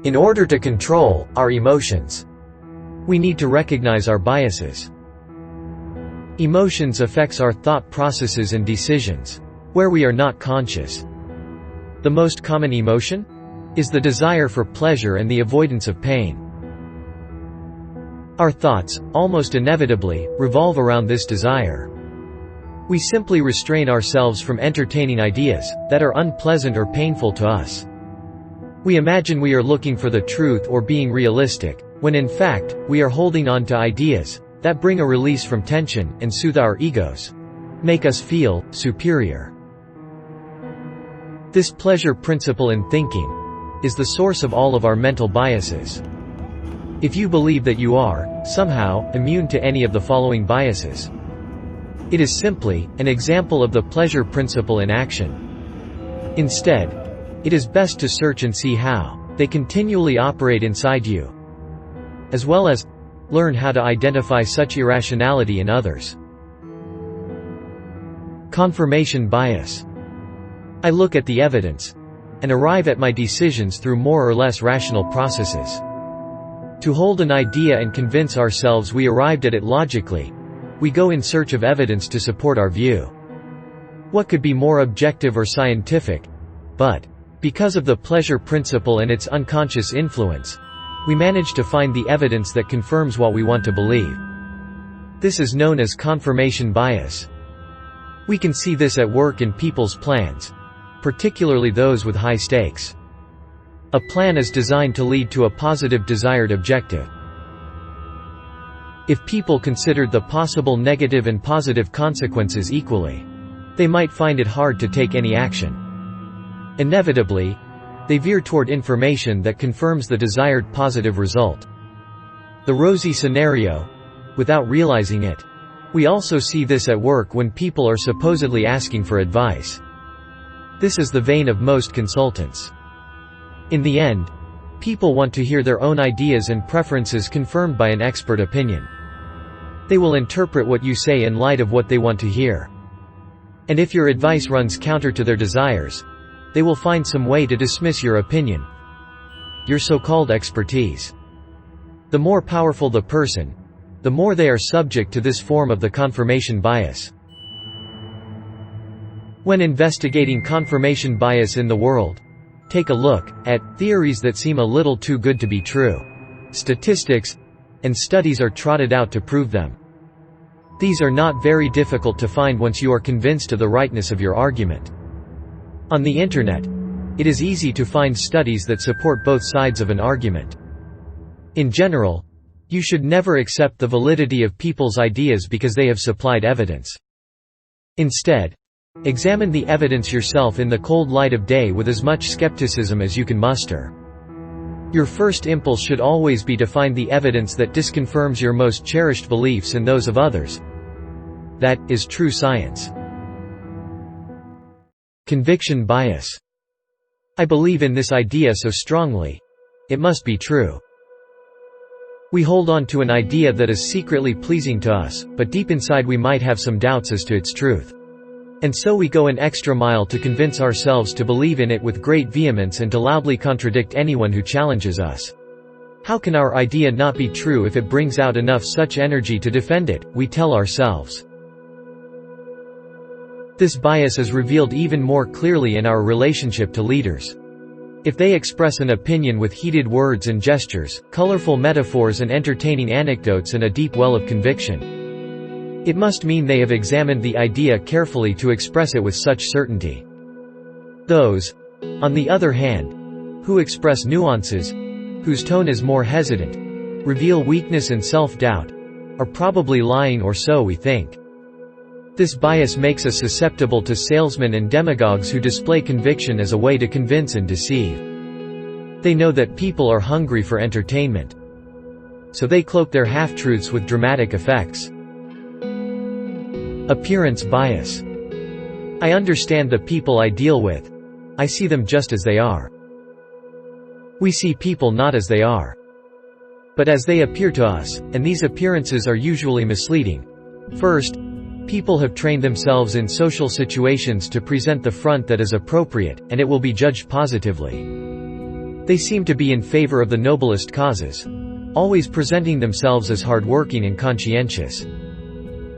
In order to control our emotions, we need to recognize our biases. Emotions affects our thought processes and decisions, where we are not conscious. The most common emotion is the desire for pleasure and the avoidance of pain. Our thoughts, almost inevitably, revolve around this desire. We simply restrain ourselves from entertaining ideas that are unpleasant or painful to us. We imagine we are looking for the truth or being realistic, when in fact, we are holding on to ideas that bring a release from tension and soothe our egos, make us feel superior. This pleasure principle in thinking is the source of all of our mental biases. If you believe that you are, somehow, immune to any of the following biases, it is simply an example of the pleasure principle in action. Instead, it is best to search and see how they continually operate inside you, as well as learn how to identify such irrationality in others. Confirmation bias. I look at the evidence and arrive at my decisions through more or less rational processes. To hold an idea and convince ourselves we arrived at it logically, we go in search of evidence to support our view. What could be more objective or scientific? But, because of the pleasure principle and its unconscious influence, we manage to find the evidence that confirms what we want to believe. This is known as confirmation bias. We can see this at work in people's plans, particularly those with high stakes. A plan is designed to lead to a positive desired objective. If people considered the possible negative and positive consequences equally, they might find it hard to take any action. Inevitably, they veer toward information that confirms the desired positive result. The rosy scenario, without realizing it. We also see this at work when people are supposedly asking for advice. This is the vein of most consultants. In the end, people want to hear their own ideas and preferences confirmed by an expert opinion. They will interpret what you say in light of what they want to hear. And if your advice runs counter to their desires, they will find some way to dismiss your opinion, your so-called expertise. The more powerful the person, the more they are subject to this form of the confirmation bias. When investigating confirmation bias in the world, take a look at theories that seem a little too good to be true. Statistics and studies are trotted out to prove them. These are not very difficult to find once you are convinced of the rightness of your argument. On the internet, it is easy to find studies that support both sides of an argument. In general, you should never accept the validity of people's ideas because they have supplied evidence. Instead, examine the evidence yourself in the cold light of day with as much skepticism as you can muster. Your first impulse should always be to find the evidence that disconfirms your most cherished beliefs and those of others. That is true science. Conviction bias. I believe in this idea so strongly, it must be true. We hold on to an idea that is secretly pleasing to us, but deep inside we might have some doubts as to its truth. And so we go an extra mile to convince ourselves to believe in it with great vehemence and to loudly contradict anyone who challenges us. How can our idea not be true if it brings out enough such energy to defend it, we tell ourselves. This bias is revealed even more clearly in our relationship to leaders. If they express an opinion with heated words and gestures, colorful metaphors and entertaining anecdotes and a deep well of conviction, it must mean they have examined the idea carefully to express it with such certainty. Those, on the other hand, who express nuances, whose tone is more hesitant, reveal weakness and self-doubt, are probably lying, or so we think. This bias makes us susceptible to salesmen and demagogues who display conviction as a way to convince and deceive. They know that people are hungry for entertainment, so they cloak their half-truths with dramatic effects. Appearance bias. I understand the people I deal with. I see them just as they are. We see people not as they are, but as they appear to us, and these appearances are usually misleading. First, people have trained themselves in social situations to present the front that is appropriate, and it will be judged positively. They seem to be in favor of the noblest causes, always presenting themselves as hardworking and conscientious.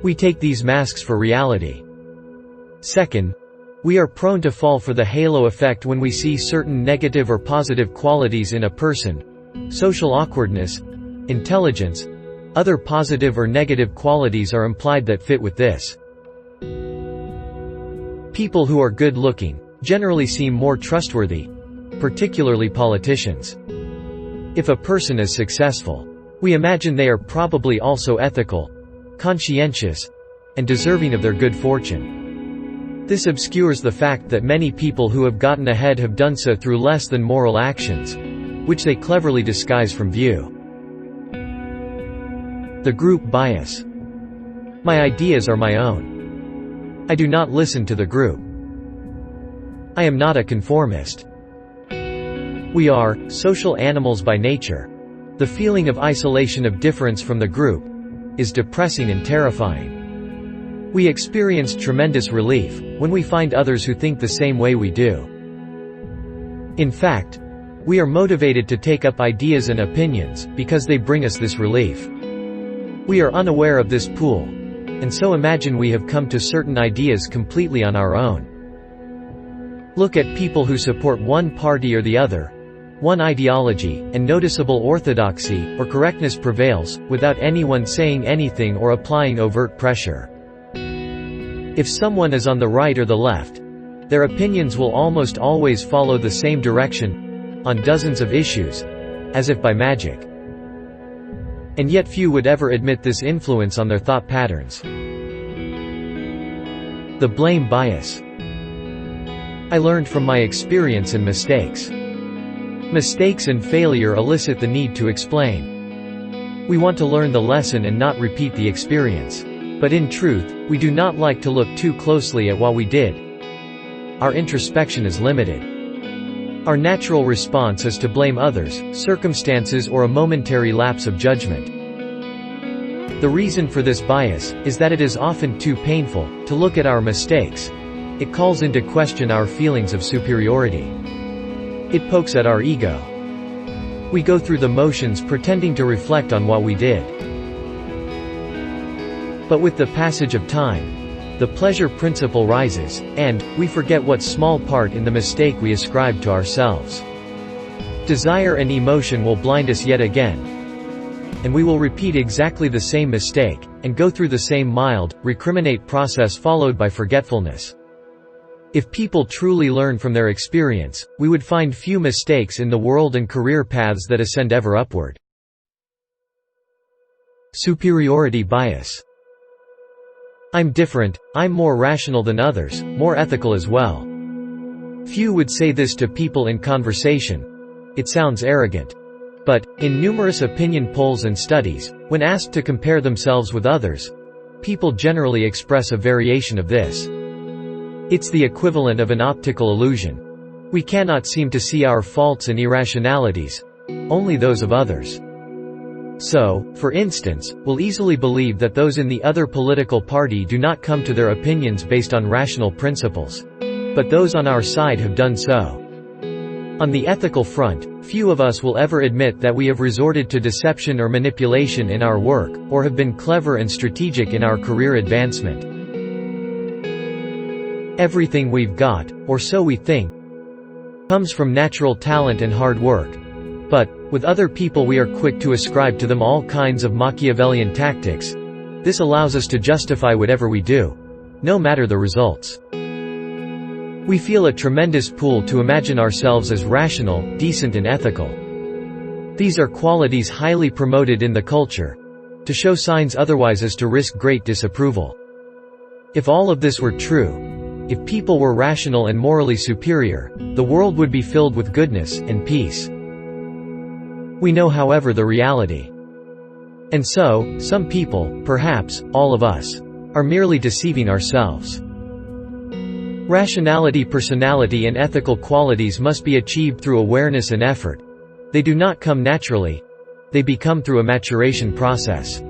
We take these masks for reality. Second, we are prone to fall for the halo effect when we see certain negative or positive qualities in a person: social awkwardness, intelligence. Other positive or negative qualities are implied that fit with this. People who are good-looking generally seem more trustworthy, particularly politicians. If a person is successful, we imagine they are probably also ethical, conscientious, and deserving of their good fortune. This obscures the fact that many people who have gotten ahead have done so through less than moral actions, which they cleverly disguise from view. The group bias. My ideas are my own. I do not listen to the group. I am not a conformist. We are social animals by nature. The feeling of isolation, of difference from the group, is depressing and terrifying. We experience tremendous relief when we find others who think the same way we do. In fact, we are motivated to take up ideas and opinions because they bring us this relief. We are unaware of this pool, and so imagine we have come to certain ideas completely on our own. Look at people who support one party or the other, one ideology, and noticeable orthodoxy or correctness prevails, without anyone saying anything or applying overt pressure. If someone is on the right or the left, their opinions will almost always follow the same direction, on dozens of issues, as if by magic. And yet few would ever admit this influence on their thought patterns. The blame bias. I learned from my experience and mistakes. Mistakes and failure elicit the need to explain. We want to learn the lesson and not repeat the experience. But in truth, we do not like to look too closely at what we did. Our introspection is limited. Our natural response is to blame others, circumstances, or a momentary lapse of judgment. The reason for this bias is that it is often too painful to look at our mistakes. It calls into question our feelings of superiority. It pokes at our ego. We go through the motions pretending to reflect on what we did. But with the passage of time, the pleasure principle rises, and we forget what small part in the mistake we ascribe to ourselves. Desire and emotion will blind us yet again, and we will repeat exactly the same mistake, and go through the same mild, recriminate process followed by forgetfulness. If people truly learn from their experience, we would find few mistakes in the world and career paths that ascend ever upward. Superiority bias. I'm different, I'm more rational than others, more ethical as well. Few would say this to people in conversation. It sounds arrogant. But, in numerous opinion polls and studies, when asked to compare themselves with others, people generally express a variation of this. It's the equivalent of an optical illusion. We cannot seem to see our faults and irrationalities, only those of others. So, for instance, we'll easily believe that those in the other political party do not come to their opinions based on rational principles. But those on our side have done so. On the ethical front, few of us will ever admit that we have resorted to deception or manipulation in our work, or have been clever and strategic in our career advancement. Everything we've got, or so we think, comes from natural talent and hard work. But, with other people we are quick to ascribe to them all kinds of Machiavellian tactics. This allows us to justify whatever we do, no matter the results. We feel a tremendous pull to imagine ourselves as rational, decent and ethical. These are qualities highly promoted in the culture. To show signs otherwise is to risk great disapproval. If all of this were true, if people were rational and morally superior, the world would be filled with goodness and peace. We know, however, the reality. And so, some people, perhaps, all of us, are merely deceiving ourselves. Rationality, personality and ethical qualities must be achieved through awareness and effort. They do not come naturally. They become through a maturation process.